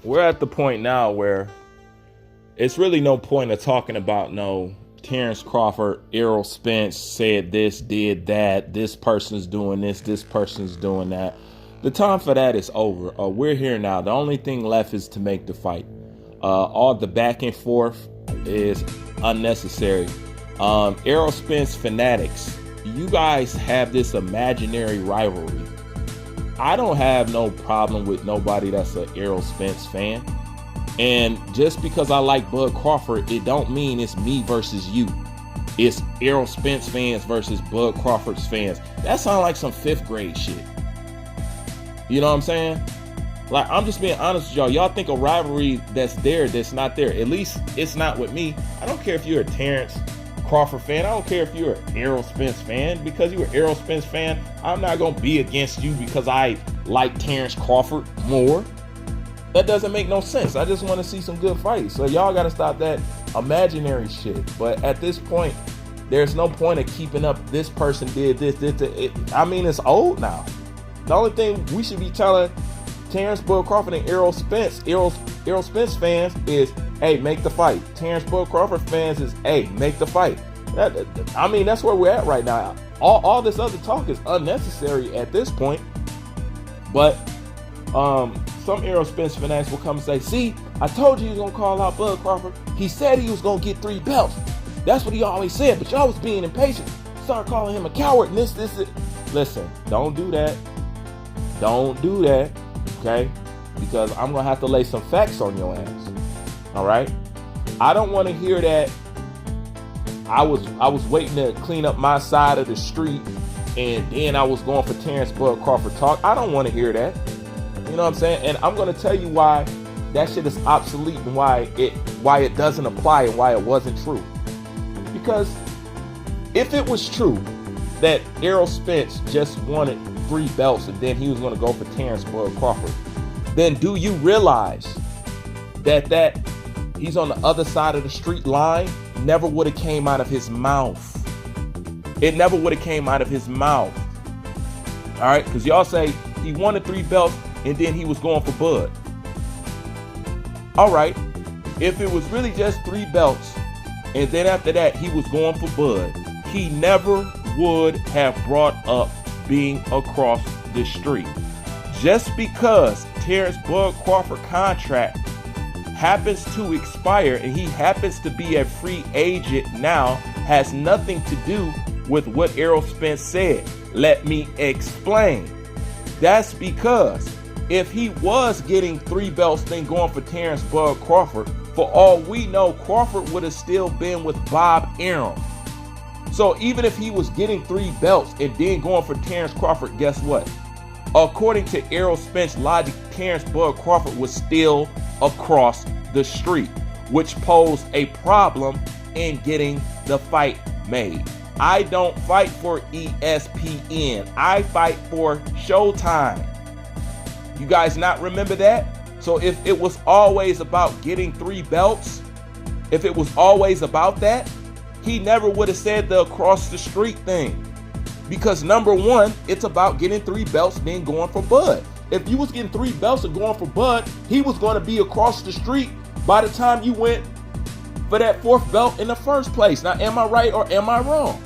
we're at the point now where it's really no point of talking about Terrence Crawford, Errol Spence said this, did that, this person's doing this person's doing that. The time for that is over. We're here now. The only thing left is to make the fight. All the back and forth is unnecessary. Errol Spence fanatics, you guys have this imaginary rivalry. I don't have no problem with nobody that's an Errol Spence fan. And just because I like Bud Crawford, it don't mean it's me versus you. It's Errol Spence fans versus Bud Crawford's fans. That sounds like some 5th grade shit. You know what I'm saying? Like, I'm just being honest with y'all. Y'all think a rivalry that's not there. At least it's not with me. I don't care if you're a Terrence Crawford fan. I don't care if you're an Errol Spence fan. Because you're an Errol Spence fan, I'm not going to be against you because I like Terrence Crawford more. That doesn't make no sense. I just want to see some good fights. So y'all got to stop that imaginary shit. But at this point, there's no point of keeping up this person did this. I mean, it's old now. The only thing we should be telling Terrence Bud Crawford and Errol Spence fans is, hey, make the fight. Terrence Bud Crawford fans is, hey, make the fight. I mean, that's where we're at right now. All this other talk is unnecessary at this point. But some Errol Spence fanatics will come and say, see, I told you he was going to call out Bud Crawford. He said he was going to get 3 belts. That's what he always said, but y'all was being impatient. Start calling him a coward and this. Listen, don't do that. Don't do that, okay? Because I'm going to have to lay some facts on your ass, all right? I don't want to hear that I was waiting to clean up my side of the street and then I was going for Terrence Bud Crawford talk. I don't want to hear that. You know what I'm saying? And I'm going to tell you why that shit is obsolete and why it doesn't apply and why it wasn't true. Because if it was true that Errol Spence just wanted 3 belts and then he was going to go for Terrence Bud Crawford, then do you realize that he's on the other side of the street line never would have came out of his mouth. It never would have came out of his mouth. All right, because y'all say he wanted 3 belts and then he was going for Bud. All right, if it was really just 3 belts and then after that he was going for Bud, he never would have brought up being across the street. Just because Terrence Bud Crawford contract happens to expire and he happens to be a free agent now has nothing to do with what Errol Spence said. Let me explain. That's because if he was getting 3 belts then going for Terrence Bud Crawford, for all we know, Crawford would have still been with Bob Arum. So even if he was getting 3 belts and then going for Terrence Crawford, guess what? According to Errol Spence logic, Terrence Bud Crawford was still across the street, which posed a problem in getting the fight made. I don't fight for ESPN. I fight for Showtime. You guys not remember that? So if it was always about getting 3 belts, if it was always about that, he never would have said the across the street thing. Because number one, it's about getting 3 belts then going for Bud. If you was getting 3 belts and going for Bud, he was going to be across the street by the time you went for that 4th belt in the first place. Now, am I right or am I wrong?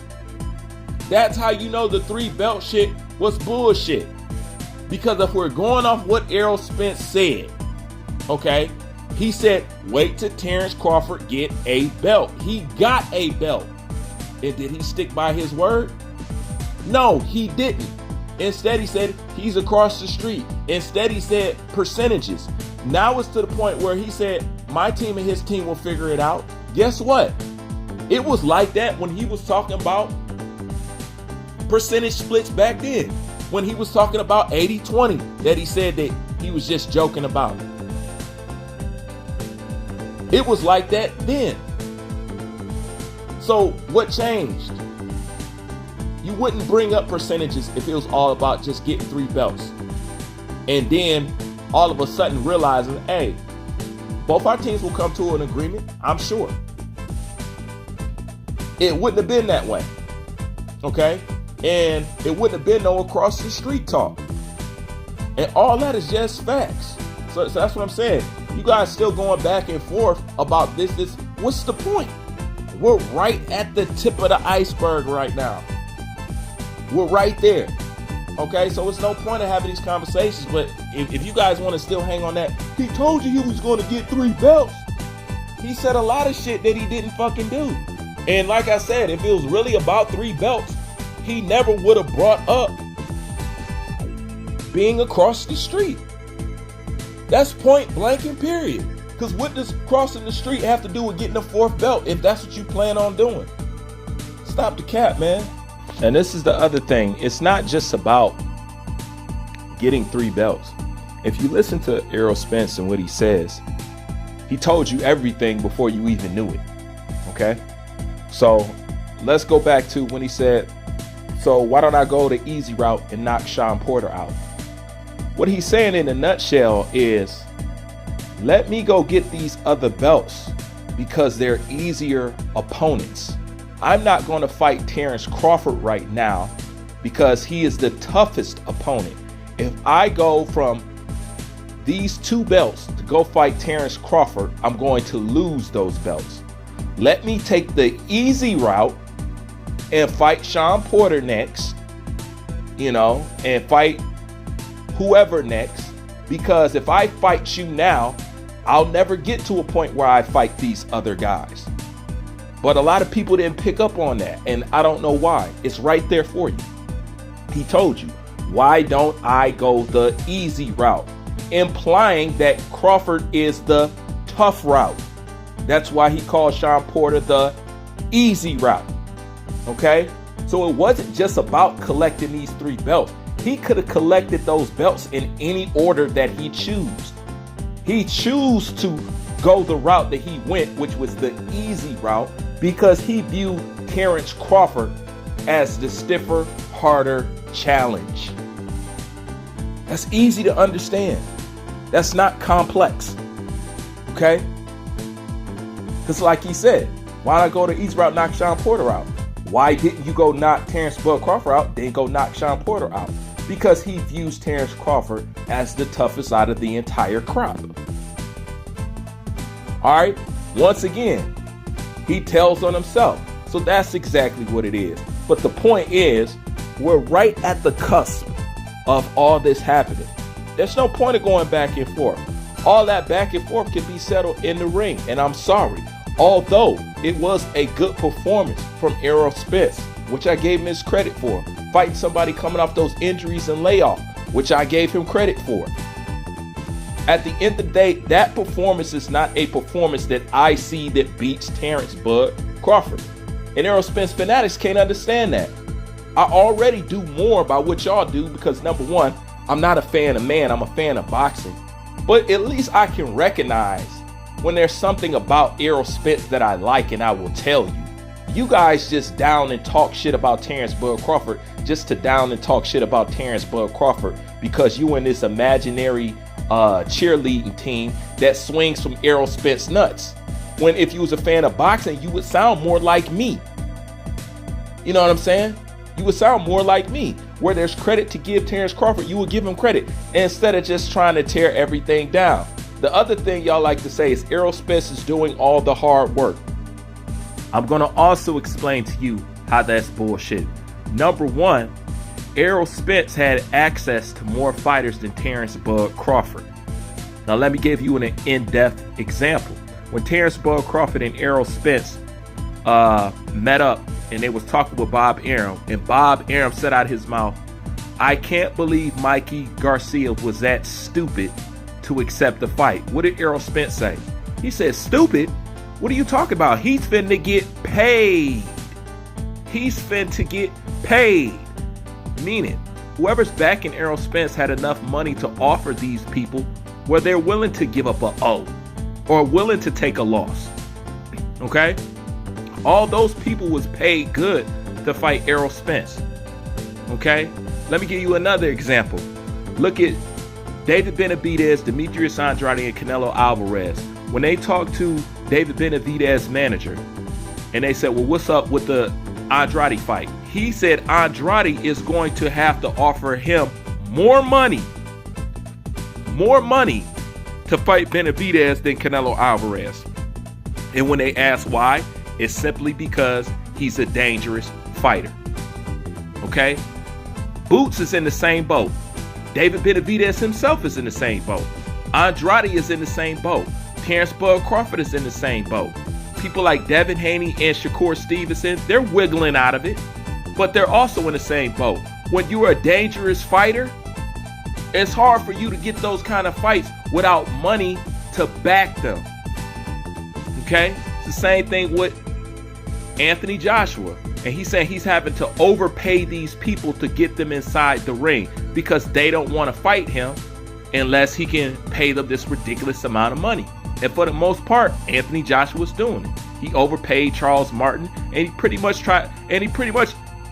That's how you know the 3 belt shit was bullshit. Because if we're going off what Errol Spence said, okay, he said, wait till Terrence Crawford get a belt. He got a belt. And did he stick by his word? No, he didn't. Instead, he said he's across the street. Instead, he said percentages. Now it's to the point where he said, my team and his team will figure it out. Guess what? It was like that when he was talking about percentage splits back then. When he was talking about 80-20 that he said that he was just joking about. It was like that then. So what changed? You wouldn't bring up percentages if it was all about just getting 3 belts. And then all of a sudden realizing, hey, both our teams will come to an agreement, I'm sure. It wouldn't have been that way. Okay? And it wouldn't have been no across the street talk. And all that is just facts. So that's what I'm saying. You guys still going back and forth about this. What's the point? We're right at the tip of the iceberg right now. We're right there. Okay, so it's no point in having these conversations, but if you guys want to still hang on that, he told you he was going to get 3 belts. He said a lot of shit that he didn't fucking do. And like I said, if it was really about 3 belts, he never would have brought up being across the street. That's point blank and period. Because what does crossing the street have to do with getting a 4th belt if that's what you plan on doing? Stop the cap, man. And this is the other thing. It's not just about getting 3 belts. If you listen to Eroll Spence and what he says, he told you everything before you even knew it. Okay? So let's go back to when he said, so why don't I go the easy route and knock Sean Porter out? What he's saying in a nutshell is, let me go get these other belts because they're easier opponents. I'm not going to fight Terrence Crawford right now because he is the toughest opponent. If I go from these 2 belts to go fight Terrence Crawford, I'm going to lose those belts. Let me take the easy route and fight Sean Porter next, and fight whoever next, because if I fight you now, I'll never get to a point where I fight these other guys. But a lot of people didn't pick up on that, and I don't know why. It's right there for you. He told you, why don't I go the easy route? Implying that Crawford is the tough route. That's why he called Sean Porter the easy route. Okay? So it wasn't just about collecting these 3 belts. He could have collected those belts in any order that he chose. He chose to go the route that he went, which was the easy route, because he viewed Terrence Crawford as the stiffer, harder challenge. That's easy to understand. That's not complex. Okay? Because like he said, why not go the easy route, knock Sean Porter out? Why didn't you go knock Terrence Bud Crawford out, then go knock Sean Porter out? Because he views Terrence Crawford as the toughest out of the entire crop. All right, once again, he tells on himself. So that's exactly what it is. But the point is, we're right at the cusp of all this happening. There's no point of going back and forth. All that back and forth can be settled in the ring. And I'm sorry, although it was a good performance from Eroll Spence, which I gave him his credit for, fighting somebody coming off those injuries and layoff, which I gave him credit for. At the end of the day, that performance is not a performance that I see that beats Terrence Bud Crawford. And Eroll Spence fanatics can't understand that. I already do more by what y'all do because, number one, I'm not a fan of man, I'm a fan of boxing. But at least I can recognize when there's something about Eroll Spence that I like, and I will tell you. You guys just down and talk shit about Terrence Bud Crawford just to down and talk shit about Terrence Bud Crawford because you in this imaginary cheerleading team that swings from Eroll Spence nuts. When if you was a fan of boxing, you would sound more like me. You know what I'm saying? You would sound more like me. Where there's credit to give Terrence Crawford, you would give him credit instead of just trying to tear everything down. The other thing y'all like to say is Eroll Spence is doing all the hard work. I'm going to also explain to you how that's bullshit. Number one, Eroll Spence had access to more fighters than Terrence Bud Crawford. Now let me give you an in-depth example. When Terrence Bud Crawford and Eroll Spence met up and they was talking with Bob Arum, and Bob Arum said out his mouth, "I can't believe Mikey Garcia was that stupid to accept the fight." What did Eroll Spence say? He said, "Stupid? What are you talking about? He's finna get paid. He's finna get paid." Meaning, whoever's backing Eroll Spence had enough money to offer these people where they're willing to give up a O or willing to take a loss. Okay? All those people was paid good to fight Eroll Spence. Okay? Let me give you another example. Look at David Benavidez, Demetrius Andrade, and Canelo Alvarez. When they talked to David Benavidez's manager and they said, "Well, what's up with the Andrade fight?" He said Andrade is going to have to offer him more money to fight Benavidez than Canelo Alvarez. And when they ask why, it's simply because he's a dangerous fighter. Okay? Boots is in the same boat. David Benavidez himself is in the same boat. Andrade is in the same boat. Terrence Bud Crawford is in the same boat. People like Devin Haney and Shakur Stevenson, they're wiggling out of it, but they're also in the same boat. When you're a dangerous fighter, it's hard for you to get those kind of fights without money to back them. Okay? It's the same thing with Anthony Joshua. And he's saying he's having to overpay these people to get them inside the ring because they don't want to fight him unless he can pay them this ridiculous amount of money. And for the most part, Anthony Joshua's doing it. He overpaid Charles Martin, and he pretty much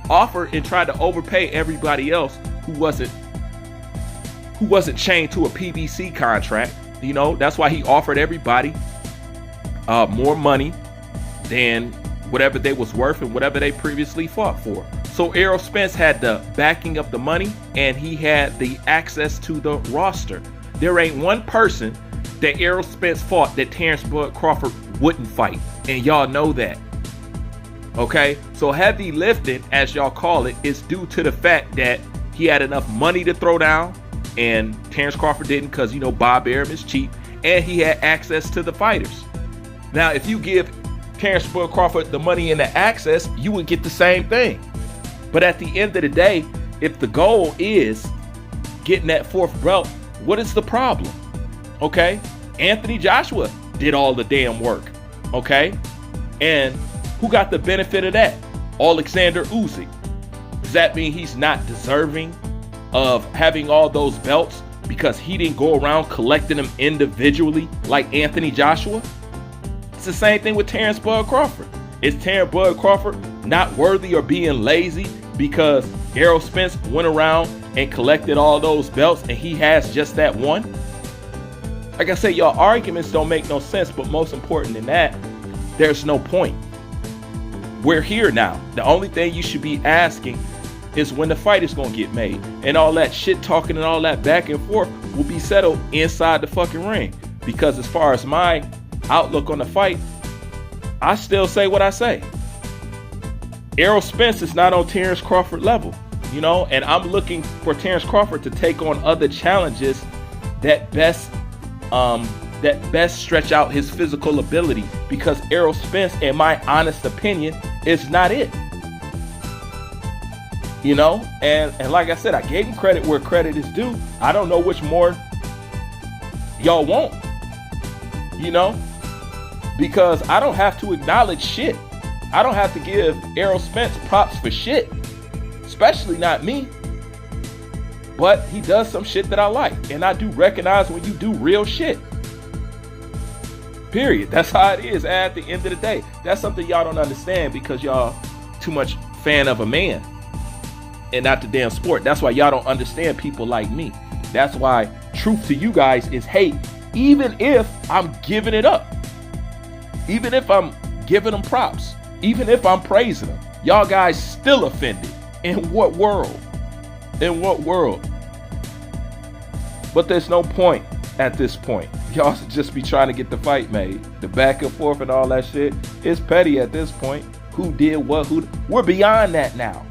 offered and tried to overpay everybody else who wasn't chained to a PBC contract. You know, that's why he offered everybody more money than whatever they was worth and whatever they previously fought for. So Errol Spence had the backing of the money, and he had the access to the roster. There ain't one person that Errol Spence fought that Terrence Bud Crawford wouldn't fight, and y'all know that. Okay, so heavy lifting, as y'all call it, is due to the fact that he had enough money to throw down, and Terrence Crawford didn't, because you know Bob Arum is cheap, and he had access to the fighters. Now, if you give Terrence Bud Crawford the money and the access, you would get the same thing. But at the end of the day, if the goal is getting that fourth belt, what is the problem? Okay, Anthony Joshua did all the damn work. Okay, and who got the benefit of that? Alexander Usyk. Does that mean he's not deserving of having all those belts because he didn't go around collecting them individually like Anthony Joshua? It's the same thing with Terrence Bud Crawford. Is Terrence Bud Crawford not worthy or being lazy because Errol Spence went around and collected all those belts and he has just that one? Like I said, y'all arguments don't make no sense, but most important than that, there's no point. We're here now. The only thing you should be asking is when the fight is going to get made. And all that shit talking and all that back and forth will be settled inside the fucking ring. Because as far as my outlook on the fight, I still say what I say. Errol Spence is not on Terrence Crawford level, you know, and I'm looking for Terrence Crawford to take on other challenges that best stretch out his physical ability, because Errol Spence, in my honest opinion, is not it. You know, and like I said, I gave him credit where credit is due. I don't know which more y'all want, you know, because I don't have to acknowledge shit. I don't have to give Errol Spence props for shit, especially not me. But he does some shit that I like, and I do recognize when you do real shit. Period. That's how it is at the end of the day. That's something y'all don't understand because y'all too much fan of a man and not the damn sport. That's why y'all don't understand people like me. That's why truth to you guys is hate, even if I'm giving it up. Even if I'm giving them props. Even if I'm praising them. Y'all guys still offended. In what world? In what world? But there's no point at this point. Y'all should just be trying to get the fight made. The back and forth and all that shit is petty at this point. Who did what? We're beyond that now.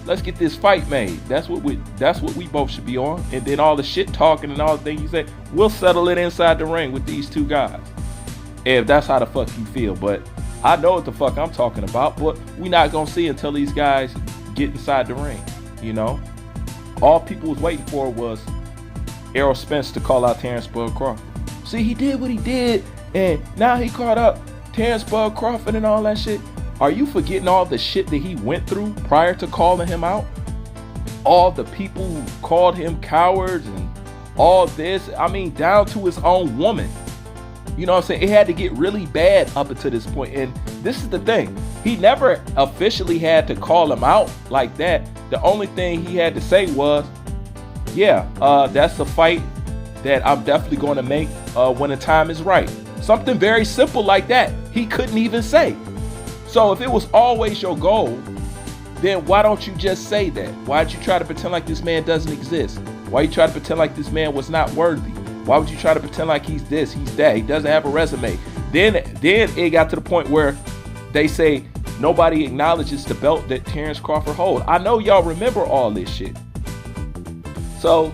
Let's get this fight made. That's what we both should be on. And then all the shit talking and all the things you say, we'll settle it inside the ring with these two guys. If that's how the fuck you feel. But I know what the fuck I'm talking about. But we not gonna see until these guys get inside the ring. You know? All people was waiting for was Errol Spence to call out Terrence Bud Crawford. See, he did what he did, and now he caught up Terrence Bud Crawford and all that shit. Are you forgetting all the shit that he went through prior to calling him out? All the people who called him cowards and all this. I mean, down to his own woman. You know what I'm saying? It had to get really bad up until this point. And this is the thing. He never officially had to call him out like that. The only thing he had to say was, yeah, that's a fight that I'm definitely going to make when the time is right. Something very simple like that. He couldn't even say. So if it was always your goal, then why don't you just say that? Why'd you try to pretend like this man doesn't exist? Why you try to pretend like this man was not worthy? Why would you try to pretend like he's this, he's that? He doesn't have a resume. Then it got to the point where they say nobody acknowledges the belt that Terrence Crawford holds. I know y'all remember all this shit. So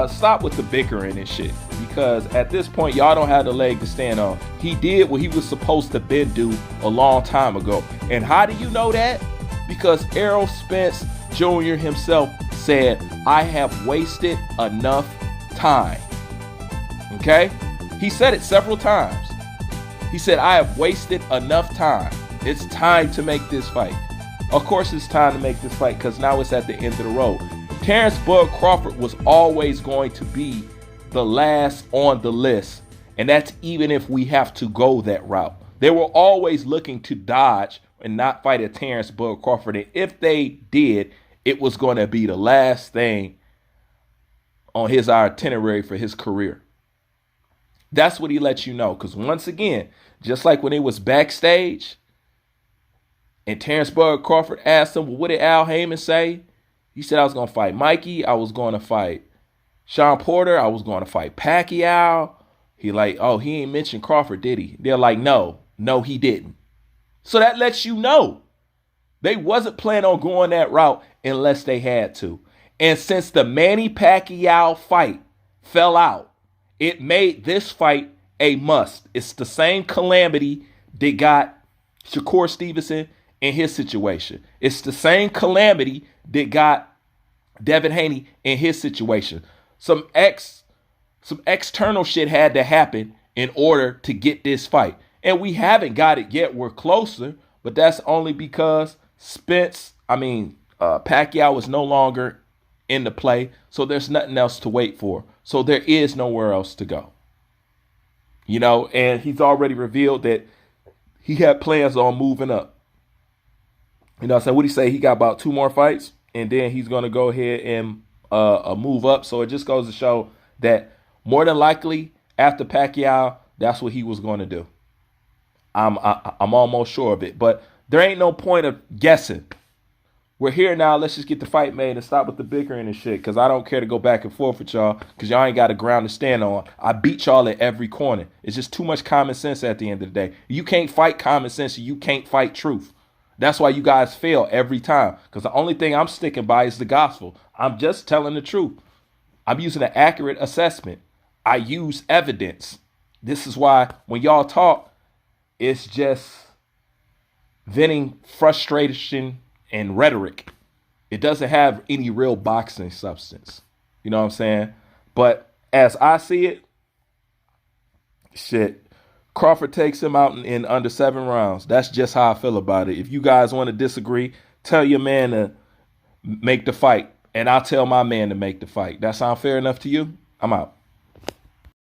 stop with the bickering and shit, because at this point y'all don't have the leg to stand on. He did what he was supposed to been do a long time ago. And how do you know that? Because Eroll Spence Jr. himself said, I have wasted enough time. Okay? He said it several times. He said, I have wasted enough time. It's time to make this fight. Of course it's time to make this fight, because now it's at the end of the road. Terrence Bud Crawford was always going to be the last on the list. And that's even if we have to go that route. They were always looking to dodge and not fight a Terrence Bud Crawford. And if they did, it was going to be the last thing on his itinerary for his career. That's what he let you know. Because once again, just like when it was backstage and Terrence Bud Crawford asked him, well, what did Al Heyman say? He said, I was going to fight Mikey. I was going to fight Sean Porter. I was going to fight Pacquiao. He like, oh, he ain't mentioned Crawford, did he? They're like, no, he didn't. So that lets you know they wasn't planning on going that route unless they had to. And since the Manny Pacquiao fight fell out, it made this fight a must. It's the same calamity that got Shakur Stevenson in his situation. It's the same calamity that got Devin Haney in his situation. Some external shit had to happen in order to get this fight. And we haven't got it yet. We're closer, but that's only because Pacquiao is no longer in the play. So there's nothing else to wait for. So there is nowhere else to go. You know, and he's already revealed that he had plans on moving up. You know what I'm saying? What did he say? He got about 2 more fights, and then he's going to go ahead and move up. So it just goes to show that more than likely after Pacquiao, that's what he was going to do. I'm almost sure of it, but there ain't no point of guessing. We're here now. Let's just get the fight made and stop with the bickering and shit, because I don't care to go back and forth with y'all, because y'all ain't got a ground to stand on. I beat y'all at every corner. It's just too much common sense at the end of the day. You can't fight common sense, and you can't fight truth. That's why you guys fail every time, because the only thing I'm sticking by is the gospel. I'm just telling the truth. I'm using an accurate assessment. I use evidence. This is why when y'all talk, it's just venting frustration and rhetoric. It doesn't have any real boxing substance. You know what I'm saying? But as I see it, shit, Crawford takes him out in under 7 rounds. That's just how I feel about it. If you guys want to disagree, tell your man to make the fight, and I'll tell my man to make the fight. That sound fair enough to you? I'm out.